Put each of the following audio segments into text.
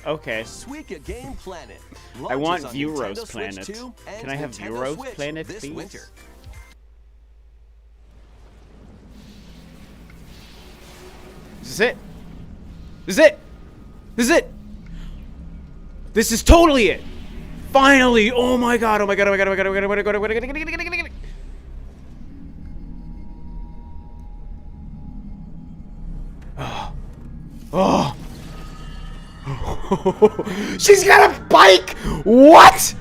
Okay. Suika Game Planet. I want Launches on Vuros Nintendo Switch Planet. 2 and Can I have Nintendo Vuros Switch Planet, this please? winter. This is it. This is it. This is it. This is totally it. Finally. Oh my god. Oh my god. Oh my god. Oh my god. Oh my god. Oh my god. Oh my god. Oh my god. Oh. She's got a bike. What?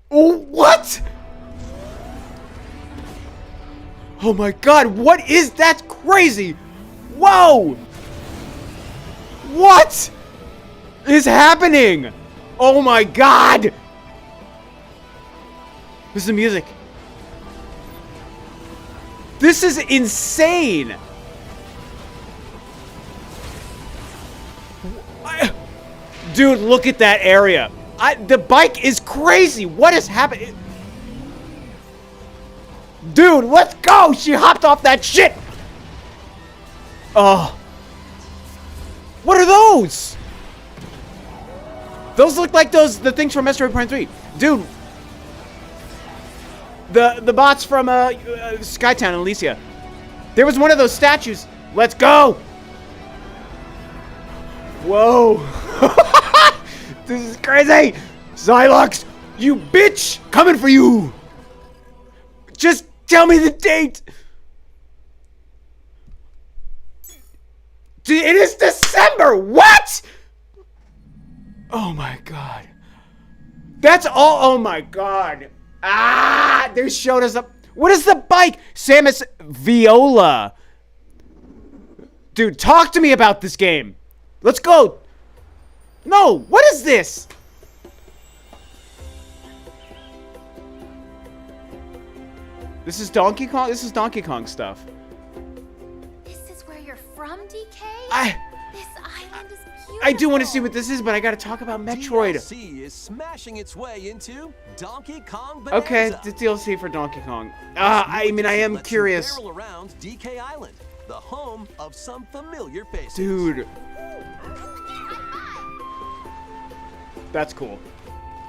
What? Oh my god. What is that? Crazy. Whoa. What is happening? Oh my god. This is the music. This is insane. Dude, look at that area. The bike is crazy. What is happening? Dude, let's go. She hopped off that shit. Oh. What are those? Those look like the things from Metroid Prime 3. Dude. The bots from Skytown and Alicia. There was one of those statues. Let's go. Whoa. This is crazy. Xylox, you bitch. Coming for you. Just tell me the date. It is December. What? Oh my god. That's all. Oh my god. Ah, they showed us up. What is the bike? Samus Viola. Dude, talk to me about this game. Let's go. No, what is this? This is Donkey Kong? This is Donkey Kong stuff. This is where you're from, DK? This island is beautiful. I do want to see what this is, but I gotta talk about Metroid. DLC is smashing its way into Donkey Kong Bonanza. Okay, the DLC for Donkey Kong. I mean, I am Lets you curious. barrel around DK Island, the home of some familiar faces. Dude. That's cool.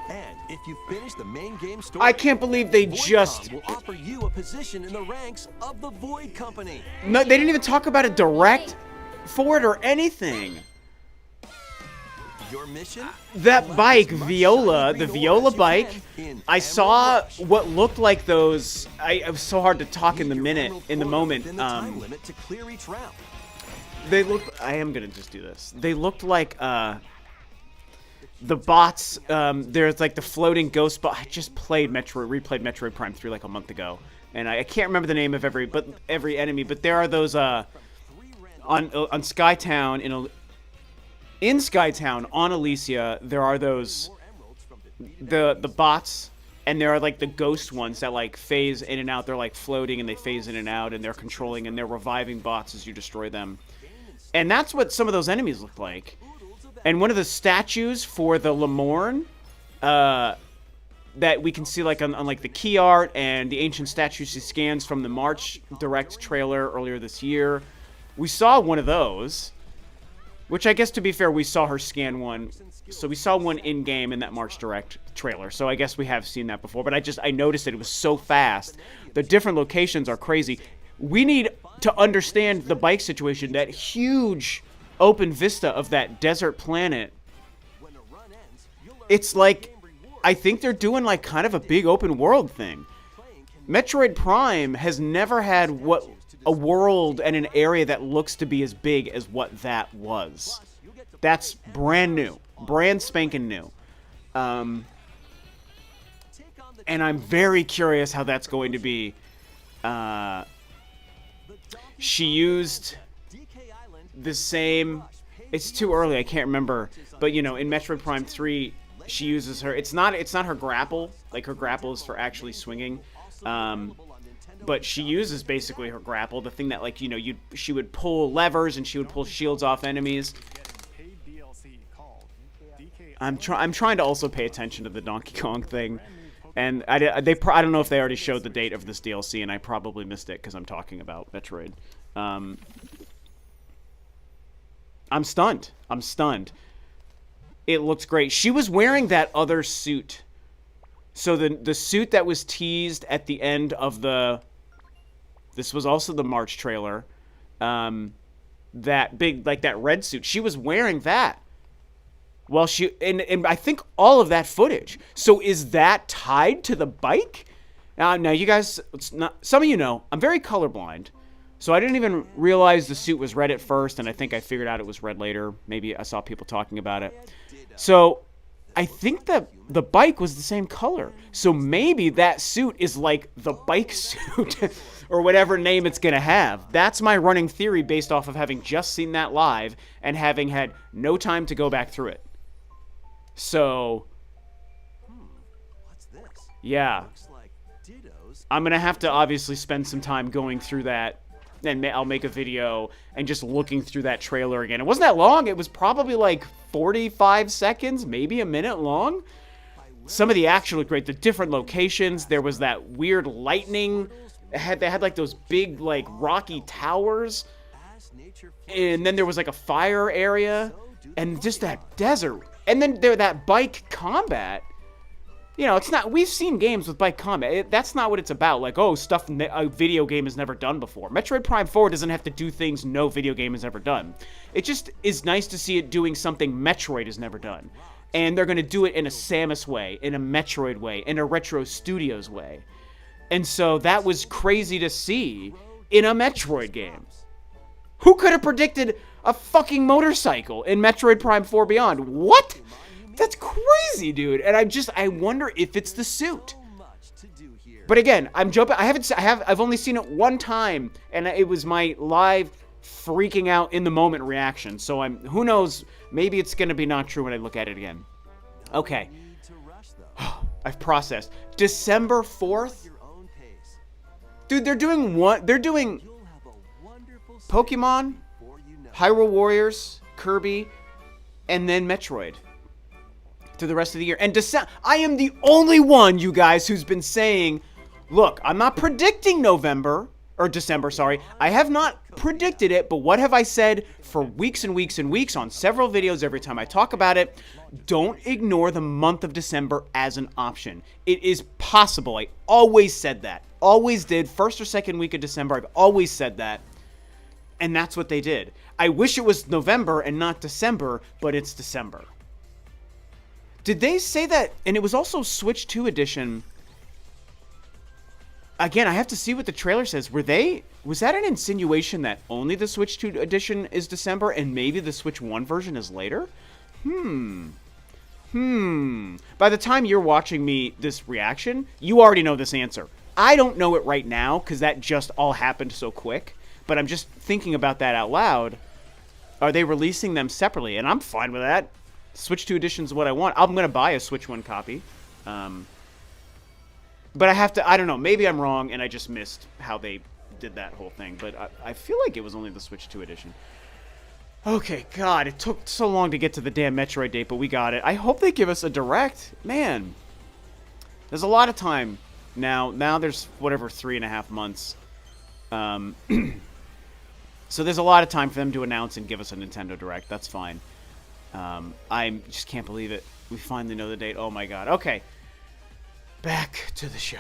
And if you finish the main game story, I can't believe they Void just... will offer you a position in the ranks of the Void Company. No, they didn't even talk about a direct for it or anything. Your mission? That bike, Viola, the Viola bike, I saw what looked like those... It was so hard to talk in the moment. Time limit to clear each round. They looked... I am gonna just do this. They looked like, the bots, there's like the floating ghost bot. I just replayed Metroid Prime 3 like a month ago, and I can't remember the name of every enemy, but there are those on Skytown in Skytown on Alicia. There are those the bots, and there are like the ghost ones that like phase in and out. They're like floating and they phase in and out, and they're controlling and they're reviving bots as you destroy them. And that's what some of those enemies look like. And one of the statues for the Lemorne, that we can see like on like the key art and the ancient statue she scans from the March Direct trailer earlier this year, we saw one of those. Which I guess, to be fair, we saw her scan one. So we saw one in-game in that March Direct trailer. So I guess we have seen that before. But I noticed it was so fast. The different locations are crazy. We need to understand the bike situation. That huge open vista of that desert planet. It's like, I think they're doing like kind of a big open world thing. Metroid Prime has never had a world and an area that looks to be as big as what that was. That's brand new. Brand spanking new. And I'm very curious how that's going to be. She used the same... It's too early, I can't remember. But, you know, in Metroid Prime 3, she uses her... It's not her grapple. Like, her grapple is for actually swinging. But she uses basically her grapple, the thing that, like, you know, she would pull levers and she would pull shields off enemies. I'm trying to also pay attention to the Donkey Kong thing, and I don't know if they already showed the date of this DLC, and I probably missed it because I'm talking about Metroid. I'm stunned. I'm stunned. It looks great. She was wearing that other suit. So the suit that was teased at the end of the... This was also the March trailer. That big, like that red suit. She was wearing that. Well, and I think all of that footage. So is that tied to the bike? Now you guys, some of you know, I'm very colorblind. So I didn't even realize the suit was red at first, and I think I figured out it was red later. Maybe I saw people talking about it. So I think that the bike was the same color. So maybe that suit is like the bike suit or whatever name it's going to have. That's my running theory based off of having just seen that live and having had no time to go back through it. So, What's this? yeah. Looks like dittos. I'm going to have to obviously spend some time going through that, and I'll make a video and just looking through that trailer again. It wasn't that long. It was probably like 45 seconds, maybe a minute long. Some of the action looked great. The different locations. There was that weird lightning. They had like those big like rocky towers. And then there was like a fire area. And just that desert. And then that bike combat. You know, it's not... We've seen games with bike combat. That's not what it's about. Like, oh, stuff a video game has never done before. Metroid Prime 4 doesn't have to do things no video game has ever done. It just is nice to see it doing something Metroid has never done. And they're going to do it in a Samus way, in a Metroid way, in a Retro Studios way. And so that was crazy to see in a Metroid game. Who could have predicted a fucking motorcycle in Metroid Prime 4 Beyond? What? That's crazy, dude. And I wonder if it's the suit. But again, I'm jumping. I've only seen it one time, and it was my live freaking out in the moment reaction. So who knows? Maybe it's gonna be not true when I look at it again. Okay. I've processed. December 4th. Dude, they're doing what? They're doing Pokemon, Hyrule Warriors, Kirby, and then Metroid. To the rest of the year. And I am the only one, you guys, who's been saying, look, I'm not predicting December, sorry. I have not predicted it, but what have I said for weeks and weeks and weeks on several videos every time I talk about it? Don't ignore the month of December as an option. It is possible. I always said that. Always did. First or second week of December, I've always said that. And that's what they did. I wish it was November and not December, but it's December. Did they say that? And it was also Switch 2 edition. Again, I have to see what the trailer says. Was that an insinuation that only the Switch 2 edition is December and maybe the Switch 1 version is later? By the time you're watching this reaction, you already know this answer. I don't know it right now because that just all happened so quick. But I'm just thinking about that out loud. Are they releasing them separately? And I'm fine with that. Switch 2 edition is what I want. I'm going to buy a Switch 1 copy. But I have to... I don't know. Maybe I'm wrong and I just missed how they did that whole thing. But I feel like it was only the Switch 2 edition. Okay, God. It took so long to get to the damn Metroid date, but we got it. I hope they give us a direct. Man. There's a lot of time now. Now there's, whatever, 3.5 months. So there's a lot of time for them to announce and give us a Nintendo Direct. That's fine. I just can't believe it. We finally know the date. Oh my god. Okay. Back to the show.